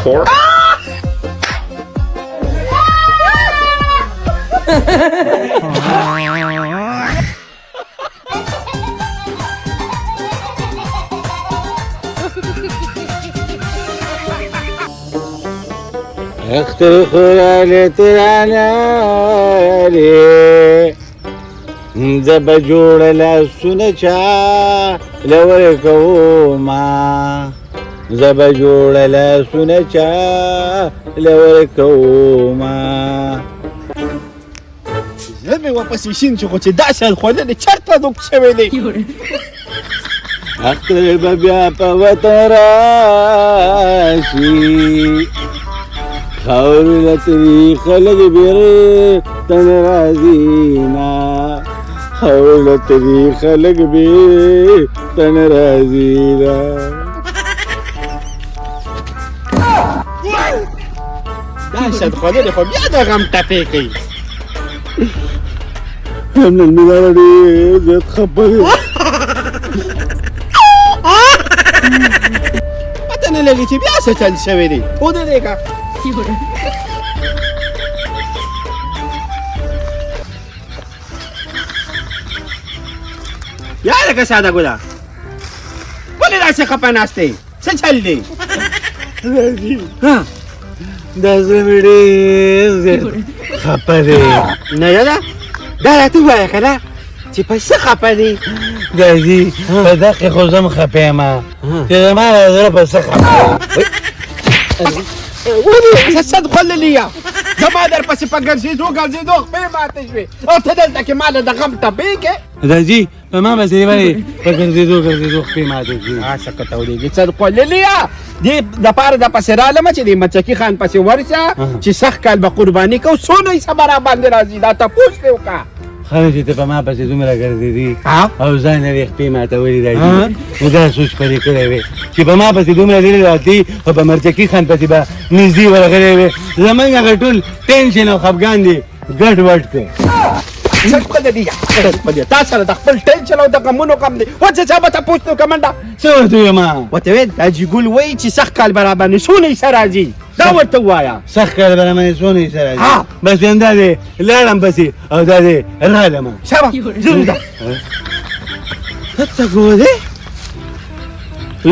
pork. اختر خلالت علالي زب جوړ لاسونه چا لور کوما زب جوړ لاسونه چا لور کوما زمي واپس شین چې خو چې داسې خوړلې چېرته دوک شوی دی اختر به بیا په وطن راشي خاورونه ترې خلک بېرې تن راځي نه خاورونه ترې خلک بېرې تن راځي نه داسې خوړلې خو بیا د غم ټپې کوي نن مې دا ډېر زیات خفه دی پته نه لګي چې بیا څه چل شوی دی ودرېږه یا لکه ساده ګله ولې داسې خفه ناست دی څه چل دی راځي دا زړه مې ډېر زیات خفه دی نه یاده دا راته ووایه که نه چې په څه خفه دی راځي په دقې خو زه هم خفه یم چې زما د زړه په څه خفه ولې څه خوړلې یم زما درپسې په ګرځېدو خپې ماتې شوې او ته دلته کې ما له د غم ټپې کې راځي په ما پسې ولې په ګرځېدو خپې ماتې شوې څه کته ولېږي څه خوړلې یم دې دپاره درپسې رالمه چې د مچکي خان پسې ورشه چې سخت کال به قرباني کوو څونه حصه به راباندې راځي دا تپوس دې وکړه خلک چې ته په ما پسې دومره ګرځېدي او ځان یې خپې ماتولې راځي نو دا سوچ پرې کړی وې چې په ما پسې دومره لرې راتلي او په مرچکي خان پسې به نږدې ورغلی وې زمونږ هغه ټول ټینشن او خفګان دي ګډ وډ دی تا سره د خپل ټینشن او د غمونو غم دی وڅه چا به تپوس نو که منډه څه ورته ویم ورته ویل حاجي ګل وایي چې سخت کال به راباندې څونه حصه راځي دا ورته ووایه سخت کال به راباندې څونه حصه راځي بس همدا دی لاړم پسې او دا دی رالم شابه ځو ده ته ګورې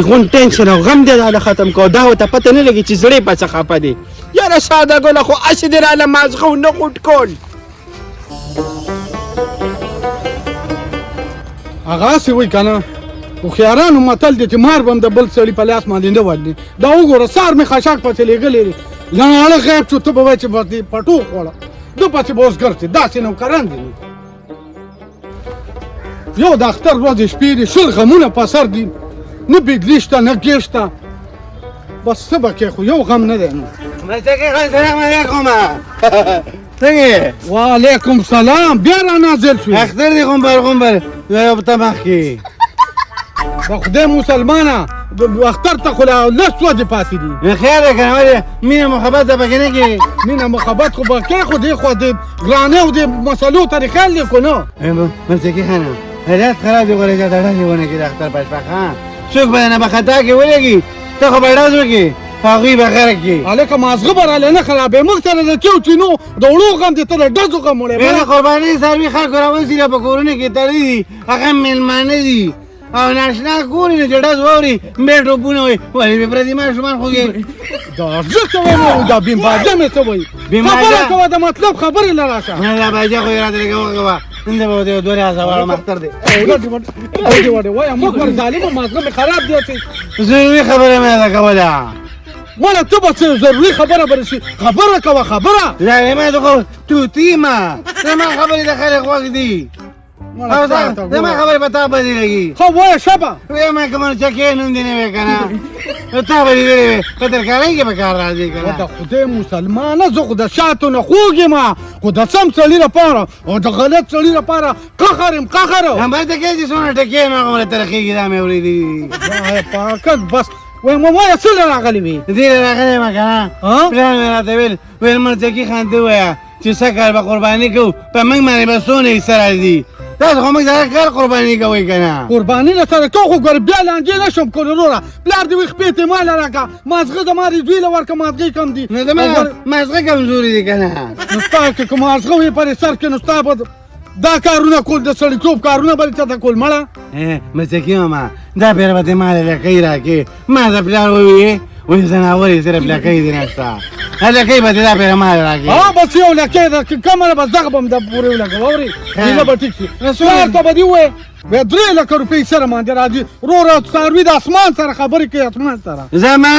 خون ټینشن او غم دی دا ختم کو دا ورته پته نه لګي چې زړې په څه خفه دی یاره ساده ګله خو هسې دې راله مازغه و نه غوټ کول هغسې وایي که نه هوښیارانو متل دی چې مار به هم د بل سړي په لاس باندې نه ولي دا وګوره سار مې خشاک پسې لېږلی دی لاړه غیب شو ته به وایې چې بس دې پټو خوړه ده پسې به اوس ګرځې داسې نوکران دي یو د اختر ورځې شپې دي شل غمونه په سر دي نه بجلي شته نه ګېس شته بس څه به کوې خو یو غم نه دی نو مرچکي خان سلام علیکم څنګه وعلیکم سلام بیا را نازل شوې اختر دی غومبر یو په مخ کې د خدای مسلمانه اختر ته خو لس ورځې پاتې دي خیر دی که نه ولې مینه محبت ته پکې نه کېږي مینه محبت خو به کوې خو دې خو د ګرانۍ او د مسلو ته دې خیال دی خو نه مرچکي خانه حالات خراب دي ګورې دا ډزې ونه کړي د اختر په شپه ښه څوک به نه به خطا کې ولګي ته خو به ډز وکړي هغوی به غره کړي هلکه مازغه به رالی نه خرابوې موږ سره د کیو چینو د وړو غم دې ته د ډزو غم وړی بېله قربانۍ څاروي خلکو راوسیله په کورونو کې تړلي دي هغه مېلمانه دي او ناشنا ګوري نو چې ډز واوري بیا ټوپونه وایي ولې بې پردي ماشومان خوږې دا زه څه وایم دا بېمباجه مې څه وایي خبره کوه د مطلب خبرې له راشه دا باجه خو یې راته لږه وکوه نن به ورته دوه ریاضه واړم اختر دی وایم موږ ور ظالمه مازغه مې خراب دی ضروري خبره مې ده کوله والا ته به څه ضروري خبره به رسي خبره کوه خبره ظالمه ته خو توتي ما زما خبرې د خلک خوښ دي او زما خبرې په تا باندې لګي خو وایه شبه وایه ما که مرچکې نوم دې نه وی که نه نو تا به لیدلې وې په ترکارۍ کې به کار راځي که نه د خدای مسلمانه زه خو د شاتو نه خوږ یم خو د سم سړي لپاره او د غلط سړي لپاره قهر یم قهر همالته کې چې څونه ټکې نو هغه مله ترخېږي دا مې اورېدي پاکت بس وایم وایه څه له راغلې وې دې له راغلی یم که نه پلان مې راته ویل مرچکي خان ته ووایه چې څه کال به قرباني کوو په موږ باندې به څونه حصه راځي تاسو خو موږ سره کار قرباني کوئ که نه قرباني له سره کوو خو ګوره بیا لانجې نشم کولی وروره پلار دې وي خپې ته ماله راکړه مازغه د ما دې دوی له ورکړه مازغې کم دي نو زما مازغه کمزوري دي که نه نو ستا که مازغه وي پر سر کې نو ستا به دا کارونه کول د سړیتوب کارونه به دې چاته کول مړه مچکي ماما دا پیر به دې ما لکۍ راکړې ما د پلار وویې وایي زناور یې صرف لکۍ دې نشته لکۍ به دې دا پیر ما راکړې بس یو لکۍ ده کمه ده بس دغه به م د پورې ولګوه اورې هیله به ټیک شي پلار ته به دې ووایې بیا 3 لکه روپۍ سره باندې راځي وروره څاروي د اسمان سره خبرې کوي اسمان سره زما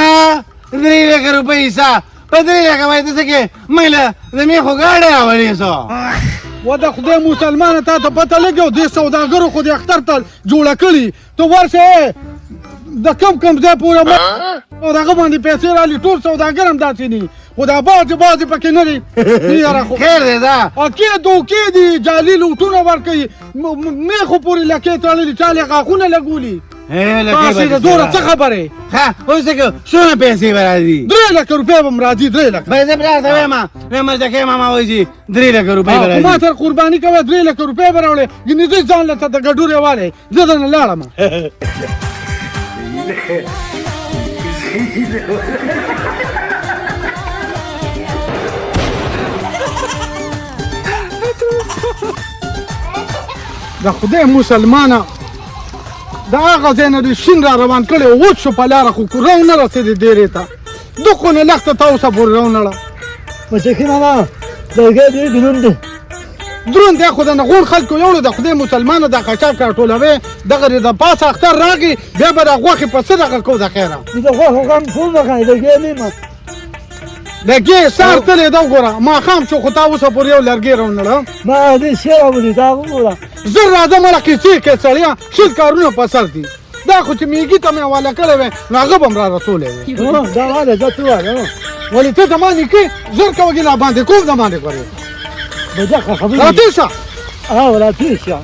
3 لکه روپۍ حساب په 3 لکه باندې څه کې موږ له د میخو ګاډی راوړې سو و د خدای مسلمانه تا ته پته لګي او دې سوداګرو خو دې اختر ته جوړه کړي ته ورشه د کم ځای پورې او دغه باندې پیسې رالي ټول سوداګر هم داسې دي خو دا بعضې پکې نه دي یاره خو خیر دی دا کې دوکې دي جعلي لوټونه ورکوي میخو پورې لکې تړلي چا یې غاښونه لګولي تاسې د زوره څه خبرې ښه اوس که څونه پیسې به راځي 3 لکه روپۍ به م راځي 3 لکه به زه پلار ته وایم مرجکۍ ماما وایي چې 3 لکه روپۍ به راځي ما سره قرباني کوه 3 لکه روپۍ به راوړې ګینې زه ځان له ته د ګډورې والی زه درنه لاړم د خدای مسلمانه د هغه ځای نه دې شین را روان کړی وچ شو په لاره خو رو نه رسېدې ډېرې ته دغو نه لښته ته اوسه پورې رونړه مچکي ماما درګه ډېر دروند دی دروند دی خو د نغون خلکو یوړو د خدای مسلمانه د خشاب راټولوې دغه د پاسه اختر راغی بیا به د غوښې په څه دغه کو د خیره د غوښو غم ټول وکړئ درګه نیمه لرګې سار تللی ده وګوره ماښام شو خو تا اوسه پورې یو لرګې رونړه ما دې شی راولي دا وګوره زر راځه مړه کیسې کې سړیه شل کارونه په سر دي دا خو چې میږي ته مې حواله کړی وی نو هغه به م را رسولی وی دا واله زه ته وایم ولې ته زما نیکې زر کوه ګیله باندې کوم د باندې کوې بدقه خبرې راتېر شه ولا تېر شه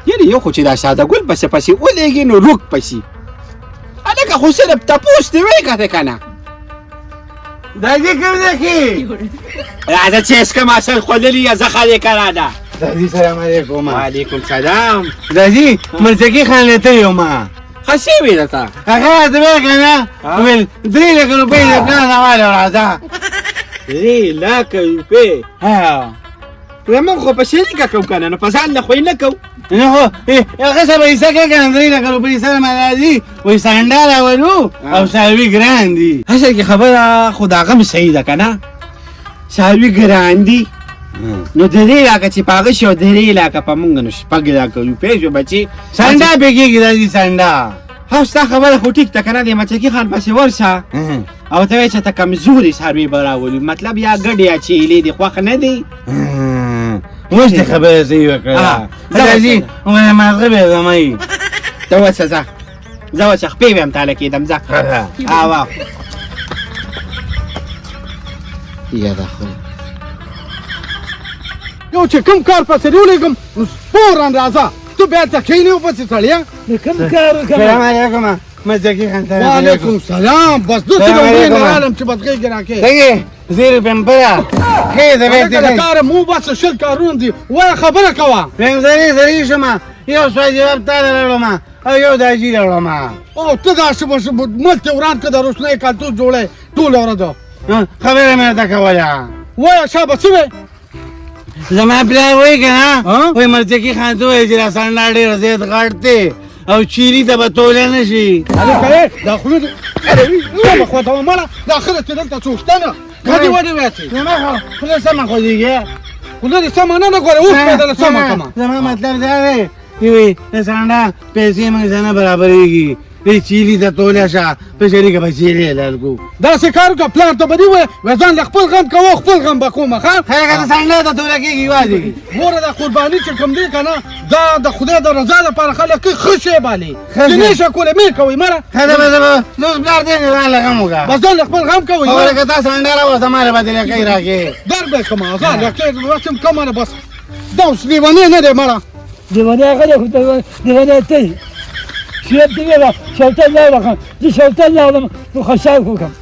یعنې یو خو چې دا ساده ګل پسې ولېږي نو روک پسې هلکه خو صرف تپوس دې وی که که نه دادی کوم دی کې راځه چې اسکم اصل خوړلي یا زه خالې کرا ده دادی سلام علیکم وعلیکم سلام دادی مرجکي خان لیته یو ما خسې وې درته هغه راته ویل که نه ویل 3 لکه روپۍ د پلار نه واله راځه 3 لکه روپۍ موږ خو په شریکه کوو که نه نو په ځان نه خو یې نه کوو نو خو هغه څه پیسه کوي که نه 3 لکه روپۍ سره مې راځي وایي سنډا راولو او څاروي ګران دي اصل کې خبره خو د هغه مې صحیح ده که نه څاروي ګران دي نو 3 لکه چې په هغه شي او 3 لکه په مونږ نو 6 لکه روپۍ شو بچي سنډا پې کېږي دادي سنډا ها ستا خبره خو ټیک ده که نه د مچکي خان پسې ورشه او ته وایې چې ته کمزوري څاروي به راولي مطلب یا ګډ یا چیلې دې خوښ نه دی اوس دې خبره صحیح وکړه دادي وایي مازغه به زما وي ته اوسه ځه زه اوس خپې به هم تاله کېدم ځه یاده خو یو چې کوم کار پسې ولېږم نو فوراً راځه ته بیا ته کښېنې ورپسې سړیه کوم کار سلام علیکم مرجکي خان سلام وعلیکم سلام بس داسې ډوډۍ نه رالم چې بدغېږې راکې دګې 0 روپۍ م پره ښې زه هلکه بېرته د کاره مو بس 20 کارونه دي وایه خبره کوه زری شوم یو سوال جواب تا له راوړم او یو داجي راوړم او ته داسې ملک یې وران کړه د روشنۍ کلتور جوړی ټوله ورځ خبره مې راته کوله وایه شابه څه وې زما پلار وایي که نه وایي مرجکي خان ته وایي چې دا سنډا ډېره زیات غټ دی او چیري ته به تولی نه شي هلکه دا خوله دې کومه خواته وه مړه دا خره چې دلته څوک شته نه ګډې وډې ویاڅې زما خو خوله سمه خوځېږي خوله دې سمه نه ګورې اوس به دله سمه کړمه زما مطلب دا دی چې وایي د سنډا پیسې موږ سره نه برابرېږي دې چیلي ته توله شه په شریکه به چیلې لرګو داسې کار وکړه پلار ته به دې ووایې ځان له خپل غم کوه خپل غم به کومه ښه هغه ته سنډه ته توله کېږي یوازې ګوره دا قرباني چې کوم دی که نه دا د خدای د رضا لپاره خلک کوي ښه شی بالي ښه چې شی. نشه کولی مې کوئ مړه ښه ده به زه به نو پلار دې نه ځان له غم وکړه بس ځان له خپل غم کوئ خبره که تا سنډه راوړه ماله به دې لکۍ راکې در به کومه ځان لکې وسم کومه نه بس دا اوس لیونی نه دی مړه دیوانه هغه دی خو دیوانه ته یې شیب دی ویله شوتل لاړم زه شوتل لاړم نو خشاک وکړم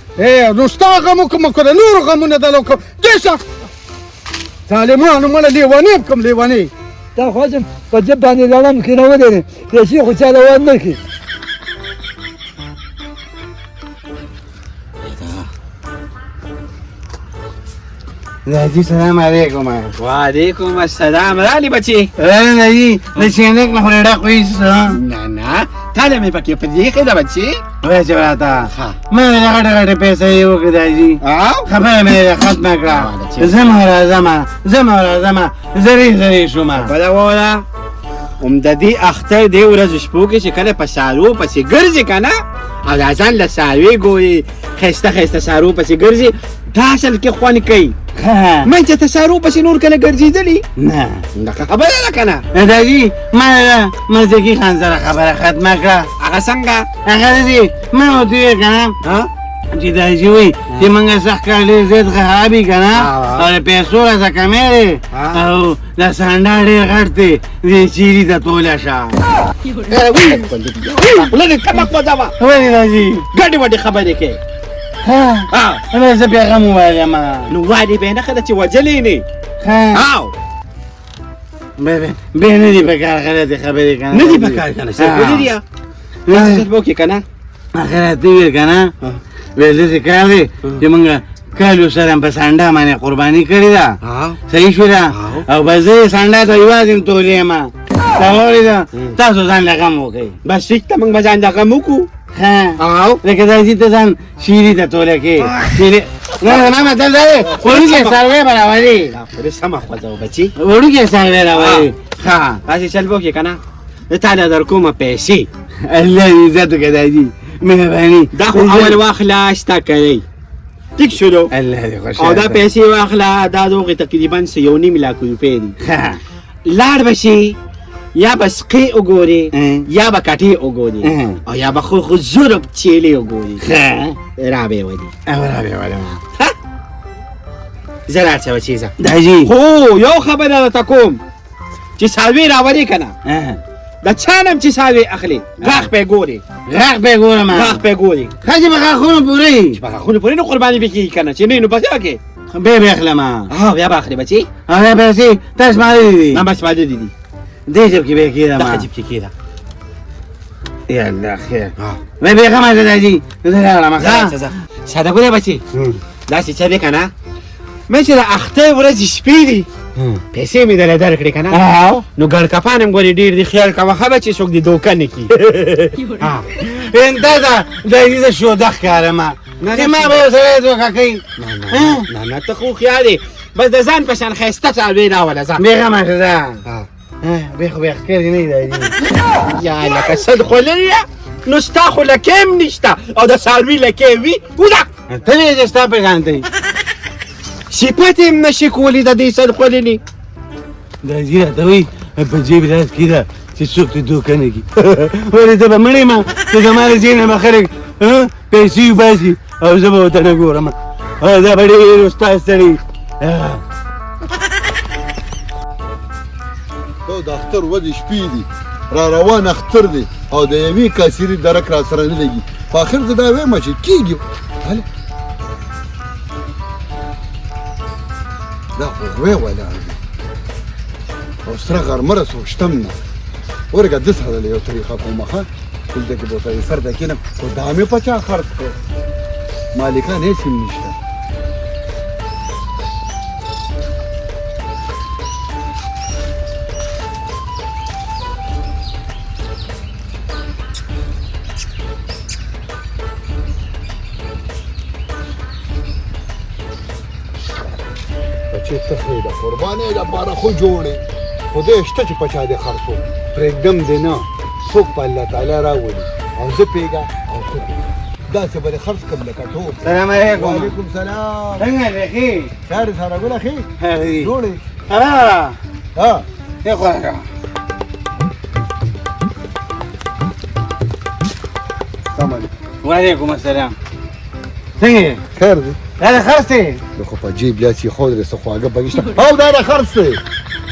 نو ستا غم وکړم که د نورو غمونه دله وکړم دې شه ظالمانو مړه لیونی کوم لیونی دا خو چې په جب باندې لاړم کېنولې دی پیسې خو چاله ور نه کړي داجی سلام علیکم وعلیکم السلام رالی بچی داجی د شینک نه خو ډېره خویس نه نه تاله مې پکې په دې کې ده بچی وای چې راته ما دې غټه غټه پیسې یې وکړې داجي خبره مې ختمه کړه زما راځم زری شوم بله واوره د دې اختر دې ورځ شپو کې چې کله په سارو پسې ګرځي که نه او دا ځان له ساروې ګوري ښایسته ښایسته سارو پسې ګرځي دا اصل کې خوند کوي من چې ته سارو پسې نور کله ګرځېدلي نه دغه خبره ده که نه داجي ما مرزقي خان سره خبره ختمه کړه هغه څنګه هغه دې ما ورته وویل که نه چې داجي وایي چې موږ سخت کار ډېر زیات خرابي که نه او د پیسو راته کمې دی او دا سانډا ډېر غټ دی دې چیري ته توله شه لږ کمک وځوه ولې داجي ګډې وډې خبرې کوې زه بیا غم ووایم نو وادي به نښه ده چې وجلې نه او بیا نه دي په کار غلطې خبرې که نه دي په کار که نه صرف ولې دي داسې وکړې که نه آخرت دې ویل که نه ویل داسې کار دی چې موږ کالو سره په سانډا باندې قرباني کړې ده صحیح شوله او بس زه یې سانډا ته یوازې تولې یم تا واورېده تاسو ځان له غم وکړئ بس ټیک ته موږ به ځان د غم وکړو او لکه داسې ته ځان شیري ته توله کې نه مطلب دا دی وړوکې څاروی به راولي سمه خوځوه بچي وړوکې څاروی راولي ښه داسې چل وکړې که نه زه تاله در کومه پیسې الله دې عزت وکړه داجي مهرباني دا خو اول واخله شته کوي ټیک شولو الله دې خوشحاله او دا پیسې واخله دا د هغې تقریبا 1.5 لاک روپۍ دي لاړ به شي یا به سقې وګورې یا به کټې وګورې او یا به خو زرب چیلې وګورې را به یې ولي زه لاړ شه بچې ځه داجي خو یو خبره درته کوم چې څاروي راولې که نه د چا نه هم چې څاروي اخلي غاښ به یې ګورې غاښ به یې ګورم غاښ به یې ګورې ښه چې به غاښونه پوره وي چې په غاښونو پورې نه قرباني به کېږي که نه چې نه نو په څه کې بیا به اخلم بیا به اخلې بچې هغه پیسې تا شمارلې دي نه بس مالې دي دې جب کې به یې کېدم دغه جیب کې کېده یا الله خیر وای بېغمه شه داجي زه راغلم ښه ساده ګورې بچې داسې څه دی که نه مې چې د اختر ورځې شپې دي پیسې مې درله درکړې که نه نو ګړکپان هم ګورې ډېر دي خیال کوه ښه به چې څوک دې دوکه نه کړي انته ده داجي زه شوده ښکارم چې ما به یو سړی دوکه کوي نه ته خو خیال دی بس د ځان په شان ښایسته څاروی راوله ځه بېغمه شه ده بیا خو بیا ښکاري نه دي داجي یا لکه صد خو لري نو ستا خو لکې هم نشته او د څاروي لکې وي وځه ته نه چې ستا په شان دی صفت هم نشي کولی د دې صد خو لري داجي راته وایي په جیب لاس کې ده چې څوک ته دوکه نه کړي ولې ته به مړ یم ته زما له جیب نه به خلک پیسې وباسي او زه به ورته نه ګورم دا به ډېر استاد سړی دا د اختر ورځې شپې دي را روان اختر دی او د یوې کاسري درک را سره نه لګي په اخر ته دا وایم چې کېږي هله دا خو غوی ولاړ دی او سره غرمه رسو شتم نه ورګه ده سره له یو طریقه کومه ښه دلته کې به ورته سر ته کښېنم خو دا مې په چا خرڅ کړو مالکان هېڅ هم نشته چې تخې د قربانۍ لپاره خو جوړې خدای شته چې په چا دې خرڅو پرېږدم دې نه څوک په الله تعالی راولي او زه پیګه او ته پیګه داسې به دې خرڅ کړم لکه ټول سلام علیکم وعلیکم سلام څنګه دی ښې خیر سره ګل اخي هغې جوړې ها ها ښه خوراک سلام علیکم وعلیکم السلام څنګه خیر دی دا د خرڅ دی د خو په جیب لاس یې خود رې څه خواږه پکې شته او دا د خرڅ دی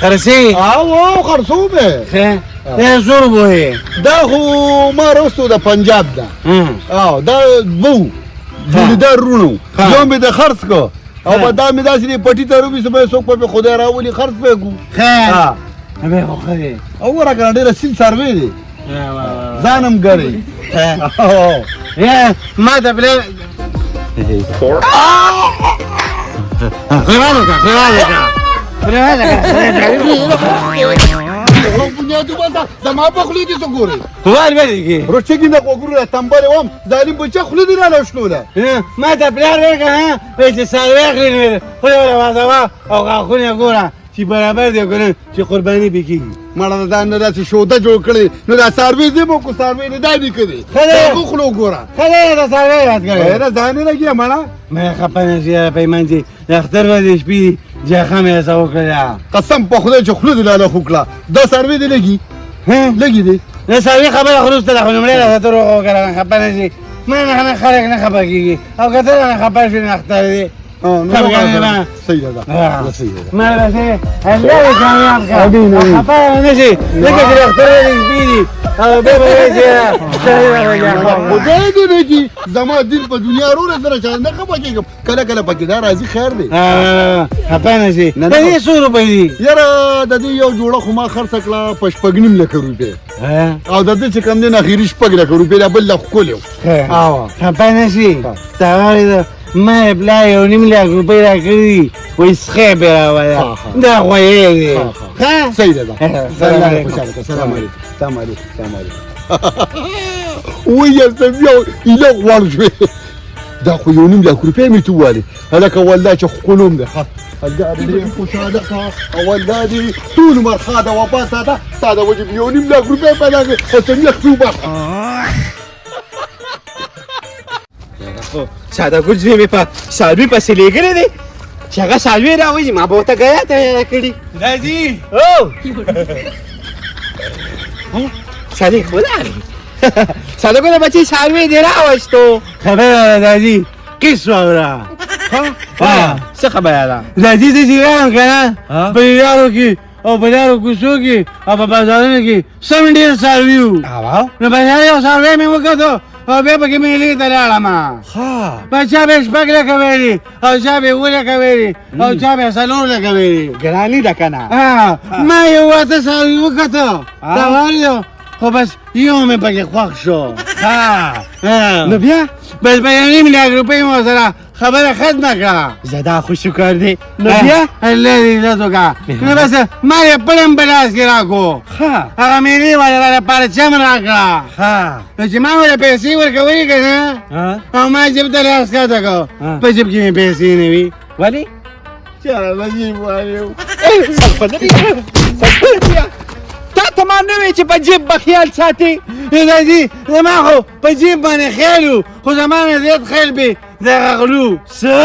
خرڅې او خرڅوم دی ښه دا زور بوی دا خو ما رستو د پنجاب ده او دا وو جوړیدار رونو یو مې د خرڅ کو او په دا مې داسې دی پټي ته روبي سمه څوک په خدای راولي خرڅ به کو ښه به خو ښه دی او ورا کنه ډېر سیل سروي دی ځانم ګړی یا ما ته بل خیواله کا بنیادی بنده زما په خولې دې څه ګورې وال بلګي روچګي نه وګورې تمبر وم ظالم بچا خولې دې نه لښلوله ما ته بلار ورکه ها چې سالوي اخلي خو ولا واسوا او غاخونه ګوره چې برابر دی کنه چې قرباني بکیږي مړه دا نه داسې شوده جوړ کړی نو دا سروي دې مو کو سروي نه دی کړی خو خلو ګوره خله دا سالوي یاد کړی دا ځان نه لګي مړه مې خپنه زیاره پیمان چې اختر ورځ شپې ځخه مې ساو کړه قسم په خدای چې خلو دې لاله خوکلا دا سروي دې لګي لګي دې نه سالوي خبره خروج ته خو نمړې راته ورو کړه خپنه چې ما نه خلک نه خبر کیږي او کته نه خبر شي نه اختر دی صحیح ده صحیح ده ما راځي الله دې کامیاب کا خبر نه شي لکه چې اختر دې سپیدي او به خدای دې لګي زما دین په دنیا ورو سره چا نه خبر کېږم کله کله پکې دا راځي خیر دی خپه نه شي دې 100 روپۍ دي یاره د دې یو جوړه خو ما خرڅ کړه په شپږ لک روپۍ او د دې چې کم دین اخیری شپږ لک روپۍ بل لک کولو او خپه نه شي تا ما بلا یو نیم لک روپۍ راکړي وای څخه به راوړه دا خو یې دی ها صحیح ده سلام علیکم سلام علیکم سلام علیکم سلام علیکم وای ته یو اله ورځي دا خو یو نیم لک روپۍ مې توالي هلکه والله چې خپلوم ده هلکه دې خوشاله کا والله دې ټول مرخه ده وباسه ده ساده وجب یو نیم لک روپۍ په لګه او ته نه خطوبه ساده ګل زوی مې په سالوي پسې لېږلی دی چې هغه سالوي راوځي ما به ورته ګیا تیاره کړي راځي او سالي خو راغی ساده ګله بچی سالوي دې راوستو خبره راځي کیس واوره څه خبره ده راځي د جیران کنه په یارو کې او په یارو کوڅو کې او په بازارونو کې سم ډېر سالوي وو نو بازار یو سالوی مې وکړو او بیا پکې مې لیدل راړم په چا به شپږ لکه ویلي او چا به اووه لکه ویلي او چا به څلور لکه ویلي ګراني ده که نه ما یو اته سالوي وکړو دا والیو خو بس یو مې پکې خوښ شو نو بیا بس په یو نیم لک روپۍ مو سره خبره ختمه کړه زه دا خو شکر دی نو بیا الله دې عزت وکړه نو بس ما یې پړم په لاس کې راکړو هغه مېلې والا پرچم راکړه نو چې ما ورته پیسې ورکولې که نه او ما جیب ته لاس کښته کړو په جیب کې مې پیسې نه وي ولې چاره نجیب وایو تا ته ما نه وی چې په جیب به خیال ساتي راځي زما خو په جیب باندې خیال و خو زما نه زیات خیال به د غلو څه